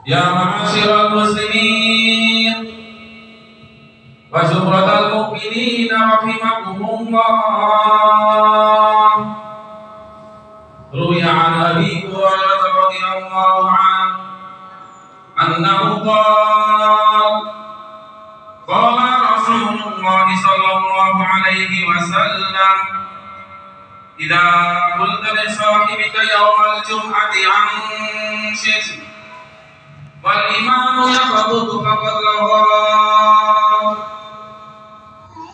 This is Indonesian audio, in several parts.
يا معاشر المسلمين وزمرة المؤمنين رحمكم الله. روي عن أبي هريرة رضي الله عنه أنه قال قال رسول الله صلى الله عليه وسلم إذا قلت لصاحبك يوم الجمعة أنشد والإمام يخطب فقد لغى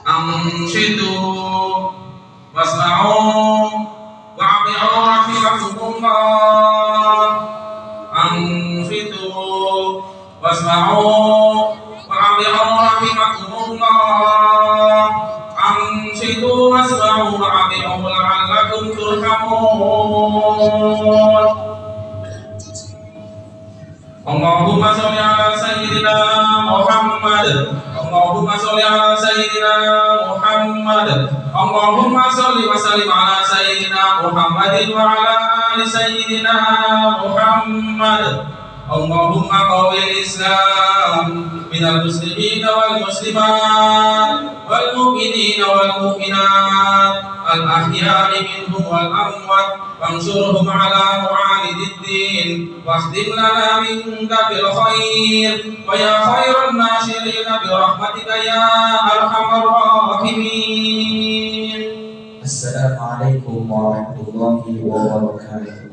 أنشدوا واسمعوا وأطيعوا رحمكم الله. أنشدوا واسمعوا وأطيعوا رحمكم الله. أنشدوا واسمعوا وأطيعوا لعلكم ترحمون. اللهم صل على سيدنا محمد. اللهم صل على سيدنا محمد. اللهم صل وسلم على سيدنا محمد وعلى آل سيدنا محمد. اللهم قوي الإسلام من المسلمين والمسلمات والمؤمنين والمؤمنات الأحياء منهم والأموات وانصرهم على معاند الدين واختم لنا منك بالخير ويا خير الناشرين برحمتك يا أرحم الراحمين. السلام عليكم ورحمة الله وبركاته.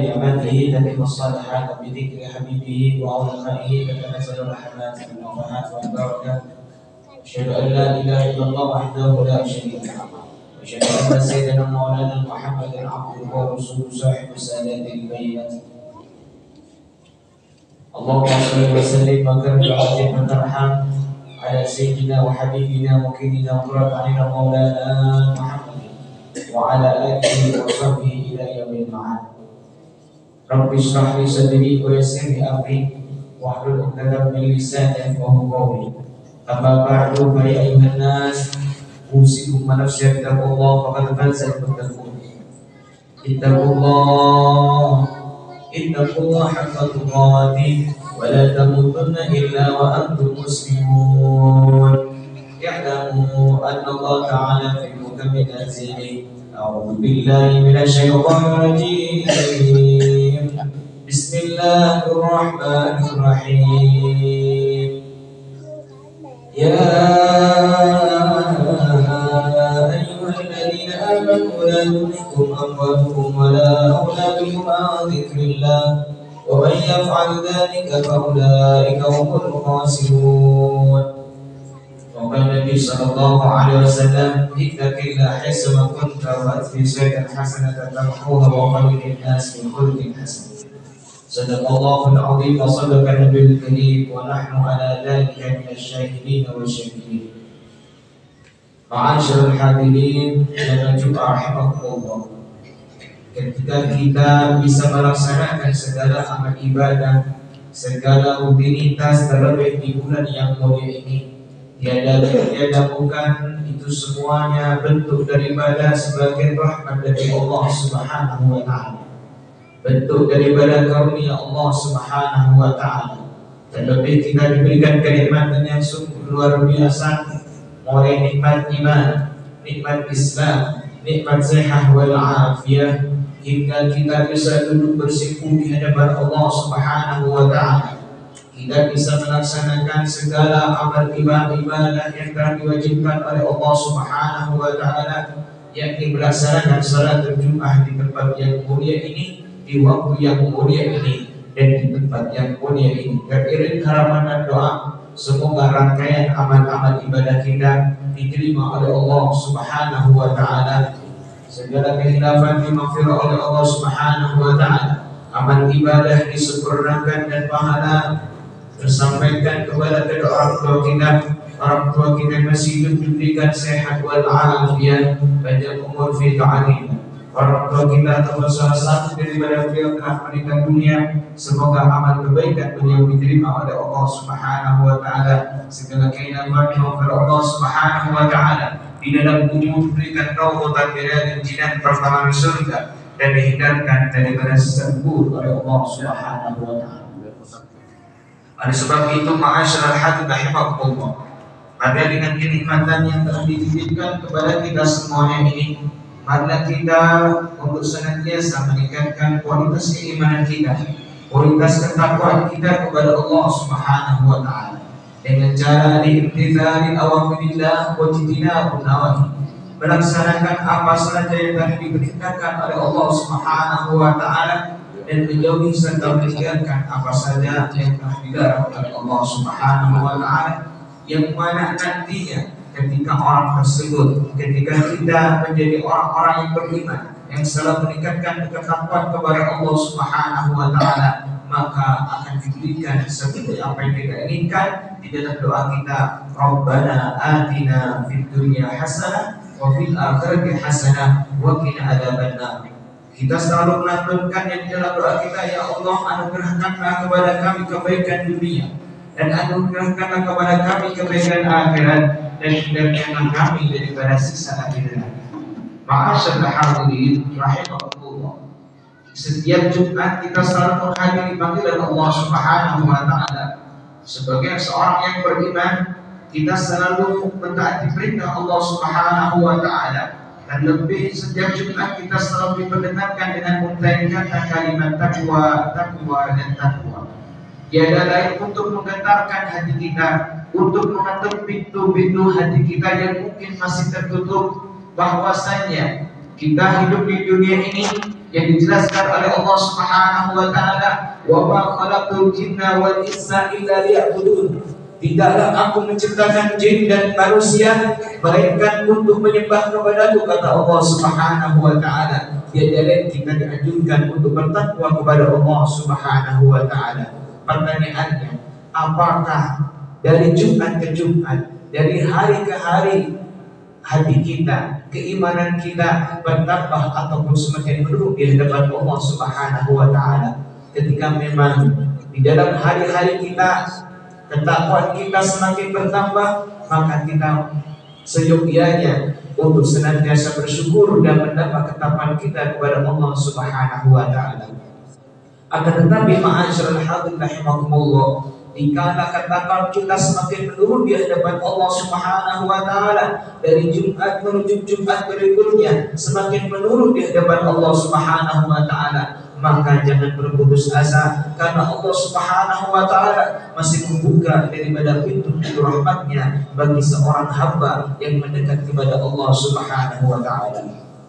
بنعمته تتم الصالحات وبذكر حبيبه وعلمائه تتنزل الرحمات والنفحات والبركات. أشهد أن لا إله إلا الله وحده لا شريك له، وأشهد أن سيدنا مولانا محمدا عبده ورسوله صاحب السادات البينات. اللهم صل وسلم وكرم وعظم وترحم على سيدنا وحبيبنا وكيدنا وقرة عيننا مولانا محمد وعلى آله وصحبه إلى يوم المعاد. رب اشرح لي صدري ويسر لي أمري واحلل عقدة من لساني يفقهوا قولي. أما بعد فيا أيها الناس أوصيكم ونفسي بتقوى الله فقد فاز المتقون. اتقوا الله حق تقاته ولا تموتن إلا وأنتم مسلمون. اعلموا أن الله تعالى في محكم تنزيله أعوذ بالله من الشيطان الرجيم بسم الله الرحمن الرحيم. يا أيها الذين آمنوا لا تلهكم أموالكم ولا أولادكم عن ذكر الله ومن يفعل ذلك فأولئك هم الخاسرون. وقال النبي صلى الله عليه وسلم اتق الله حيثما كنت وأتبع سيئة حسنة تمحوها وخير الناس بخلق حسن. صدق الله العظيم وصدق النبي الكريم ونحن على ذلك من الشاهدين والشاكرين. Ma'asyiral hadirin dan juga rahimakumullah. Ketika kita bisa melaksanakan segala amal ibadah, segala rutinitas terlebih di bulan yang mulia ini, tiada bukan itu semuanya bentuk daripada sebagai rahmat dari Allah Subhanahu wa taala. Bentuk daripada karunia Allah Subhanahu wa taala. Terlebih kita diberikan kenikmatan yang sungguh luar biasa, mulai nikmat iman, nikmat Islam, nikmat sehat wal afiyah, hingga kita bisa duduk bersikuh di hadapan Allah Subhanahu wa taala. Kita bisa melaksanakan segala amal ibadah yang telah diwajibkan oleh Allah Subhanahu wa taala, yakni melaksanakan salat Jumat di tempat yang mulia ini, di waktu yang mulia ini, dan di tempat yang mulia ini. Beriring harapan dan doa semoga rangkaian amal-amal ibadah kita diterima oleh Allah Subhanahu wa taala. Segala kehilafan dimaghfirah oleh Allah Subhanahu wa taala. Amal ibadah disempurnakan dan pahala tersampaikan kepada kedua orang tua kita masih hidup diberikan sehat wal afiyah, panjang umur fi ta'alim. Orang tua kita atau salah satu daripada beliau telah meninggal dunia, semoga amal kebaikan beliau diterima oleh Allah Subhanahu wa taala. Segala keinginan kepada Allah Subhanahu wa taala di dalam kubur diberikan raudhatan min jinan pertama surga dan dihindarkan daripada siksa kubur oleh Allah Subhanahu wa taala. Oleh sebab itu, ma'asyiral hadirin rahimakumullah, maka dengan kenikmatan yang telah dititipkan kepada kita semuanya ini, marilah kita untuk senantiasa meningkatkan kualitas keimanan kita, kualitas ketakwaan kita kepada Allah Subhanahu wa taala dengan cara diimtithali awamirillah wa jtinabun nawahi, melaksanakan apa saja yang telah diperintahkan oleh Allah Subhanahu wa taala dan menjauhi serta meninggalkan apa saja yang telah dilarang oleh Allah Subhanahu wa taala, yang mana nantinya ketika orang tersebut, ketika kita menjadi orang-orang yang beriman, yang selalu meningkatkan ketakwaan kepada Allah Subhanahu wa taala, maka akan diberikan seperti apa yang kita inginkan di dalam doa kita, Rabbana atina fid dunya hasanah wa fil akhirati hasanah wa qina adzabannar. Kita selalu melantunkan yang di dalam doa kita, ya Allah, anugerahkanlah kepada kami kebaikan dunia dan anugerahkanlah kepada kami kebaikan akhirat, dan hindarkanlah kami daripada siksa akhirat. Ma'asyiral hadirin rahimakumullah. Setiap Jumat kita selalu menghadiri panggilan Allah Subhanahu wa taala. Sebagai seorang yang beriman, kita selalu mentaati perintah Allah Subhanahu wa taala. Dan lebih setiap Jumat kita selalu diperdengarkan dengan untaian kata kalimat takwa dan takwa. Tiada lain untuk menggetarkan hati kita, untuk mengetuk pintu-pintu hati kita yang mungkin masih tertutup, bahwasanya kita hidup di dunia ini yang dijelaskan oleh Allah Subhanahu wa taala, "Wa ma khalaqtul jinna wal insa illa liya'budun." Tidaklah aku menciptakan jin dan manusia melainkan untuk menyembah kepadaku, kata Allah Subhanahu wa taala. Jadi kita dianjurkan untuk bertakwa kepada Allah Subhanahu wa taala. Pertanyaannya, apakah dari Jumat ke Jumat, dari hari ke hari, hati kita, keimanan kita bertambah ataupun semakin menurun di hadapan Allah Subhanahu wa taala? Ketika memang di dalam hari-hari kita ketakwaan kita semakin bertambah, maka kita seyogyanya untuk senantiasa bersyukur dan menambah ketakwaan kita kepada Allah Subhanahu wa taala. Akan tetapi ma'asyiral hadirin rahimakumullah, dikala ketakwaan kita semakin menurun di hadapan Allah Subhanahu wa taala, dari Jumat menuju Jumat berikutnya semakin menurun di hadapan Allah Subhanahu wa taala, maka jangan berputus asa, karena Allah Subhanahu wa taala masih membuka daripada pintu-pintu rahmatnya bagi seorang hamba yang mendekat kepada Allah Subhanahu wa taala.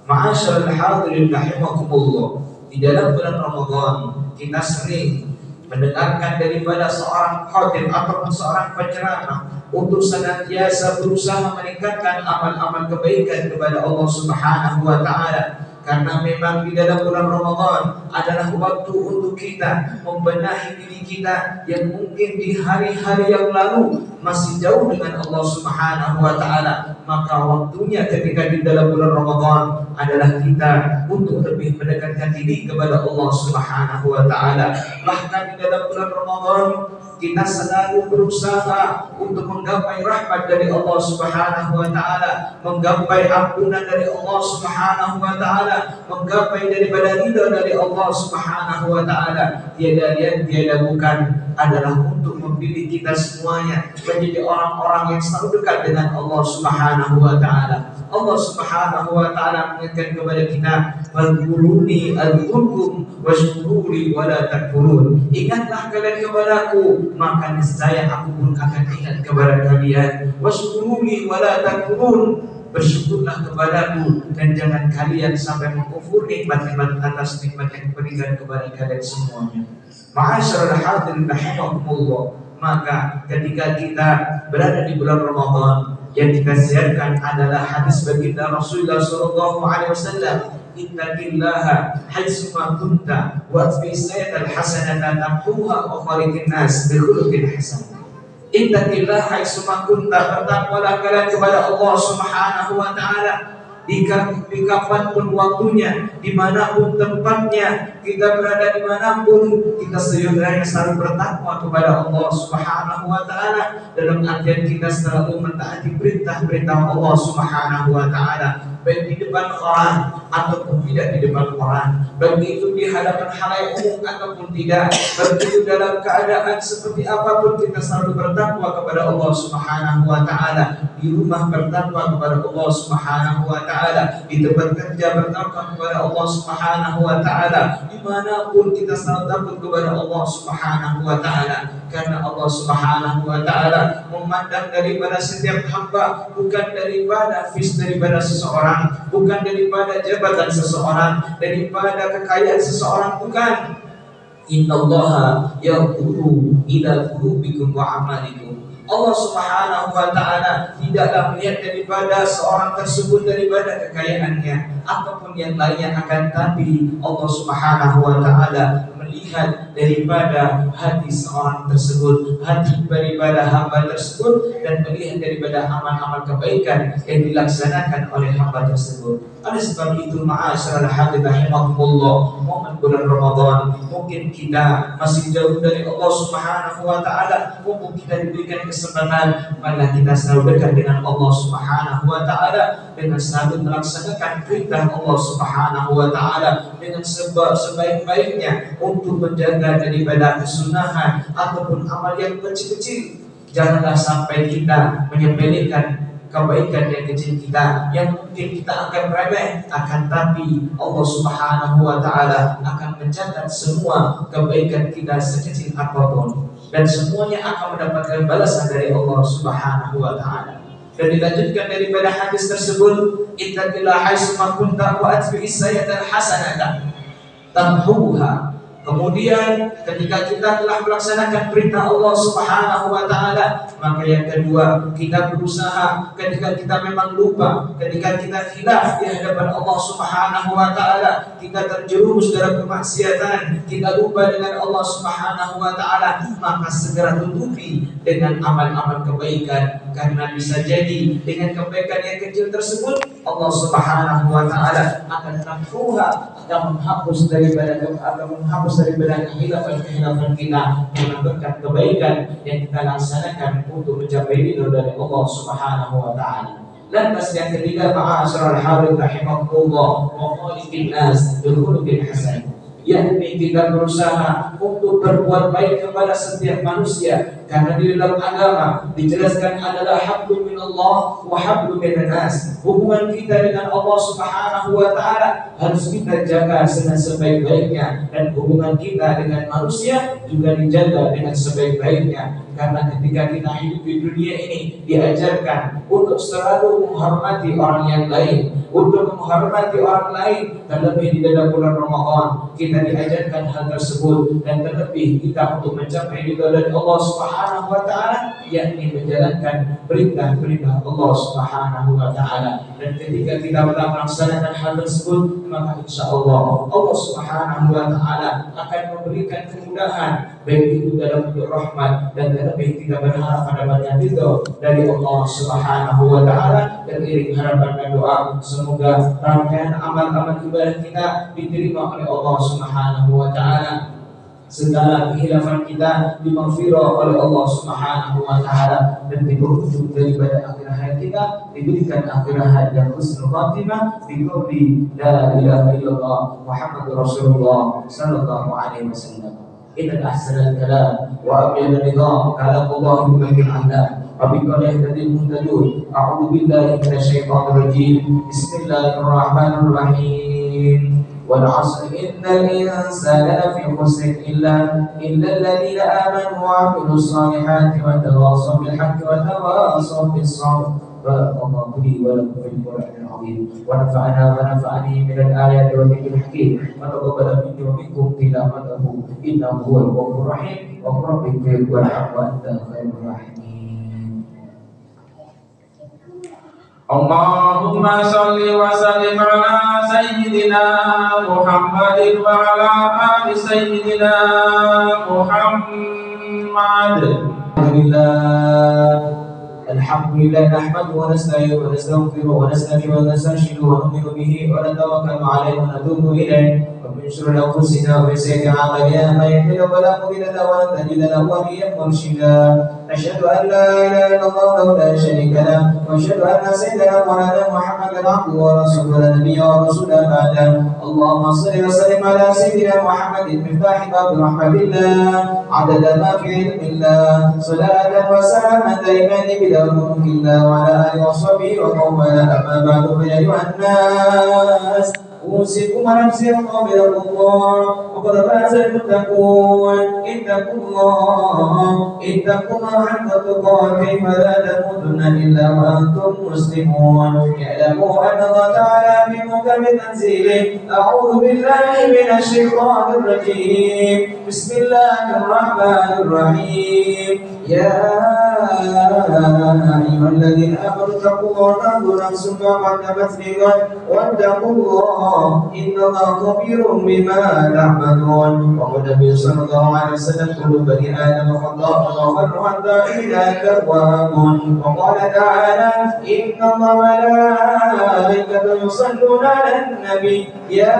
Ma'asyiral hadirin rahimakumullah, di dalam bulan Ramadan kita sering mendengarkan daripada seorang khatib ataupun seorang penceramah untuk senantiasa berusaha meningkatkan amal-amal kebaikan kepada Allah Subhanahu wa taala. Karena memang di dalam bulan Ramadan adalah waktu untuk kita membenahi diri kita yang mungkin di hari-hari yang lalu masih jauh dengan Allah Subhanahu wa taala. Maka waktunya ketika di dalam bulan Ramadan adalah kita untuk lebih mendekatkan diri kepada Allah Subhanahu wa taala. Bahkan di dalam bulan Ramadan kita selalu berusaha untuk menggapai rahmat dari Allah Subhanahu wa taala, menggapai ampunan dari Allah Subhanahu wa taala, menggapai daripada ridha dari Allah Subhanahu wa taala. Tiada lain tiada bukan adalah untuk membimbing kita semuanya menjadi orang-orang yang selalu dekat dengan Allah Subhanahu wa taala. Allah Subhanahu wa taala mengingatkan kepada kita, "Fadhkuruni adzkurkum washkuruli wala takfurun." Ingatlah kalian kepadaku, maka niscaya aku pun akan ingat kepada kalian. Washkuruli wala takfurun, bersyukurlah kepadaku dan jangan kalian sampai mengkufur nikmat-nikmat atas nikmat yang kuberikan kepada kalian semuanya. Ma'asyiral hadirin rahimakumullah, maka ketika kita berada di bulan Ramadan, yang kita siarkan adalah hadis baginda Rasulullah sallallahu alaihi wasallam, "Ittaqillaha haitsuma kunta wa atbi sayyi'al hasanata tamhuha wa khaliqin nas bi khuluqin hasan." Ittaqillaha haitsuma kunta, bertakwalah kalian kepada Allah Subhanahu wa taala di kapanpun waktunya, dimanapun tempatnya, kita berada dimanapun, kita seyogyanya selalu bertakwa kepada Allah Subhanahu wa taala, dalam artian kita selalu mentaati perintah-perintah Allah Subhanahu wa taala, baik di depan orang ataupun tidak di depan orang, baik itu di hadapan halayak umum ataupun tidak, baik itu dalam keadaan seperti apapun, kita selalu bertakwa kepada Allah Subhanahu wa taala. Di rumah bertakwa kepada Allah Subhanahu wa taala, di tempat kerja bertakwa kepada Allah Subhanahu wa taala, dimanapun kita selalu takut kepada Allah Subhanahu wa taala, karena Allah Subhanahu wa taala memandang daripada setiap hamba bukan daripada daripada seseorang, bukan daripada jabatan seseorang, daripada kekayaan seseorang, bukan. Innallaha yanzuru ila qulubikum wa amalikum. Allah Subhanahu wa taala tidaklah melihat daripada seorang tersebut daripada kekayaannya ataupun yang lainnya, akan tapi Allah Subhanahu wa taala melihat daripada hati seorang tersebut, hati daripada hamba tersebut, dan melihat daripada amal-amal kebaikan yang dilaksanakan oleh hamba tersebut. Oleh sebab itu, ma'asyiral hadirin rahimakumullah, momen bulan Ramadan mungkin kita masih jauh dari Allah Subhanahu wa taala, mungkin kita diberikan kesempatan, maka kita selalu dekat dengan Allah Subhanahu wa taala dengan selalu melaksanakan perintah Allah Subhanahu wa taala dengan sebaik-baiknya untuk menjaga daripada kesunahan ataupun amal yang kecil-kecil. Janganlah sampai kita menyepelekan kebaikan yang kecil kita, yang mungkin kita akan remeh, akan tapi Allah Subhanahu wa taala akan mencatat semua kebaikan kita sekecil apapun, dan semuanya akan mendapatkan balasan dari Allah Subhanahu wa taala. Dan dilanjutkan daripada hadis tersebut, "Ittaqillaha haitsuma kunta wa atbi'is sayyi'atal hasanata." tamhuha. Kemudian ketika kita telah melaksanakan perintah Allah Subhanahu wa taala, maka yang kedua, kita berusaha ketika kita memang lupa, ketika kita khilaf di hadapan Allah Subhanahu wa taala, kita terjerumus dalam kemaksiatan, kita lupa dengan Allah Subhanahu wa taala, maka segera tutupi dengan amal-amal kebaikan, karena bisa jadi dengan kebaikan yang kecil tersebut Allah Subhanahu wa taala akan tamhuha, akan menghapus daripada kehilafan kita dengan berkat kebaikan yang kita laksanakan untuk mencapai ridho dari Allah Subhanahu wa taala. Lantas yang ketiga, ma'asyiral hadirin rahimakumullah, wa khaliqin nas bil khuluqil hasan, yakni kita berusaha untuk berbuat baik kepada setiap manusia, karena di dalam agama dijelaskan adalah hablum minallah wa hablum minan nas. Hubungan kita dengan Allah Subhanahu wa taala harus kita jaga dengan sebaik-baiknya, dan hubungan kita dengan manusia juga dijaga dengan sebaik-baiknya. Karena ketika kita hidup di dunia ini diajarkan untuk selalu menghormati orang yang lain, untuk menghormati orang lain, terlebih di dalam bulan Ramadan kita diajarkan hal tersebut, dan terlebih kita untuk mencapai ridha dari Allah Subhanahu wa taala, yakni menjalankan perintah-perintah Allah Subhanahu wa taala. Dan ketika kita telah melaksanakan hal tersebut, maka insya Allah Allah Subhanahu wa taala akan memberikan kemudahan, baik itu dalam bentuk rahmat, dan terlebih kita berharap pada banyak ridho dari Allah Subhanahu wa taala, dan iring harapan dan doa semoga rangkaian amal-amal ibadah kita diterima oleh Allah Subhanahu wa taala, segala kehilafan kita dimaghfirah oleh Allah Subhanahu wa taala, dan di ujung daripada akhir hayat kita diberikan akhir hayat yang husnul khatimah bi qouli la ilaha illallah Muhammadur Rasulullah sallallahu alaihi wasallam. Innal ahsanal kalam wa abyadun nizam kalamullah yubayyinu al-ahlam wa biqala yahdil muhtadun. A'udzu billahi minasyaitonir rajim. Bismillahirrahmanirrahim. والعصر إن الإنسان لفي خسر إلا الذين آمنوا وعملوا الصالحات وتواصوا بالحق وتواصوا بالصبر. بارك الله لي ولكم في القرآن العظيم ونفعني من الآيات والذكر الحكيم وتقبل مني ومنكم تلاوته إنه هو الغفور الرحيم وقل رب اغفر وارحم وأنت خير الراحمين. Allahumma salli wa sallim ala sayyidina Muhammadin wa ala ali sayyidina Muhammad. Alhamdulillah nahmaduhu wa nasta'inuhu wa nastaghfiruhu wa nastaghfiruhu wa nastarshiduhu wa nu'minu bihi wa natawakkalu alayhi wa natubu ilayhi wa min shururi anfusina wa min sayyiati a'malina man yahdihillahu fala mudilla lahu wa man yudlil fala hadiya lahu. أشهد أن لا إله إلا الله وحده لا شريك له وأشهد أن سيدنا مولانا محمدا عبده ورسوله لا نبي ورسول بعده. اللهم صل وسلم على سيدنا محمد مفتاح باب رحمة الله عدد ما في علم الله صلاة وسلاما دائمين بدون ملك الله وعلى آله وصحبه ومن والاه. أما بعد فيا أيها الناس أوصيكم ونفسي بتقوى الله وقد فاز المتقون. اتقوا الله حق تقاته فلا تموتن إلا وأنتم مسلمون. اعلموا أن الله تعالى في محكم تنزيله أعوذ بالله من الشيطان الرجيم بسم الله الرحمن الرحيم. يا أيها الذين آمنوا اتقوا الله وتنظر نفس ما قدمت لغد واتقوا الله إن الله خبير بما تعملون. وقال النبي صلى الله عليه وسلم كل بني آدم خطاء وخير الخطائين التوابون. وقال تعالى إن الله وملائكته يصلون على النبي يا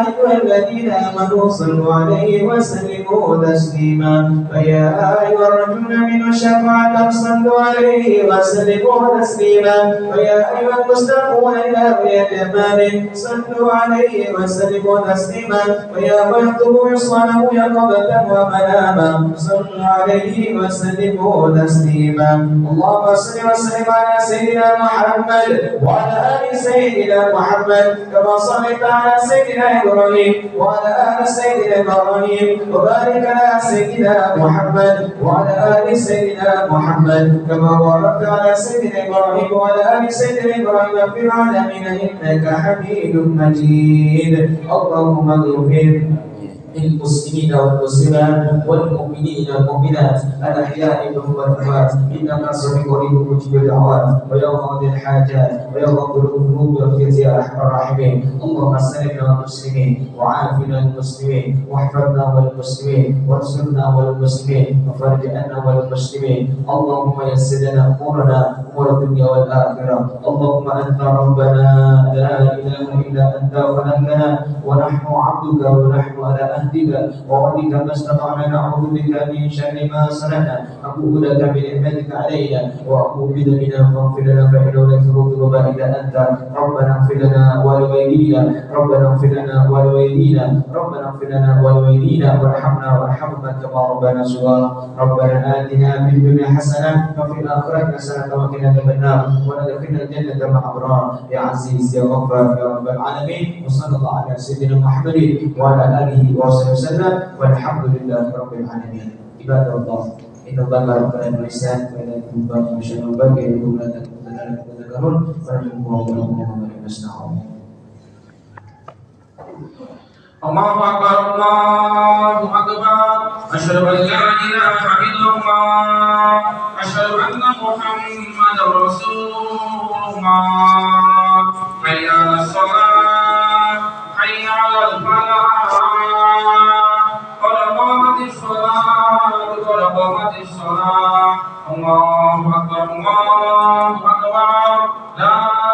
أيها الذين آمنوا صلوا عليه وسلموا تسليما. فيا أيها الرجل من الشفاعة صلوا عليه وسلموا تسليما. ويا أيها المستمعون إلى رؤية جمال صلوا عليه وسلموا تسليما. ويا من يطلب إصلاحه يقظة ومناما صلوا عليه وسلموا تسليما. اللهم صل وسلم على سيدنا محمد وعلى آل سيدنا محمد كما صليت على سيدنا إبراهيم وعلى آل سيدنا إبراهيم وبارك على سيدنا محمد وعلى آل سيدنا محمد كما باركت على سيدنا إبراهيم وعلى آل سيدنا إبراهيم في العالمين إنك حميد مجيد. مجيد اللهم اغفر للمسلمين والمسلمات والمؤمنين والمؤمنات الأحياء منهم والأموات إنك سميع قريب مجيب الدعوات ويوم قضي الحاجات ويوم قلوب القلوب برحمتك يا أرحم الراحمين اللهم سلمنا والمسلمين وعافنا المسلمين واحفظنا والمسلمين وانصرنا والمسلمين وفرج عنا والمسلمين اللهم يسر لنا أمورنا أمور الدنيا والآخرة اللهم أنت ربنا لا إله إلا أنت خلقنا ونحن عبدك ونحن على أهدك ووعدك ما استطعنا نعوذ بك من شر ما صنعنا أبوء لك بنعمتك علينا وأبوء بذنبنا فاغفر لنا فإنه لا يغفر الذنوب إلا أنت ربنا اغفر لنا ولوالدينا ربنا اغفر لنا ولوالدينا ربنا اغفر لنا ولوالدينا وارحمنا وارحمنا كما ربنا صغارا ربنا آتنا في الدنيا حسنة وفي الآخرة حسنة وقنا عذاب النار وادخلنا الجنة مع الأبرار يا عزيز يا غفار يا رب العالمين وصلى الله على سيدنا محمد وعلى آله وصحبه وسلم والحمد لله رب العالمين عباد الله إن الله بارك لنا اللسان وإذا كنتم بشر بارك لكم لا تذكرون ونحبكم الله ونستعين الله أكبر الله أكبر أشهد أن لا إله إلا الله أشهد أن محمدا رسول الله حي على الصلاة حي على الفلاح قد قامت الصلاة قد قامت الصلاة الله أكبر لا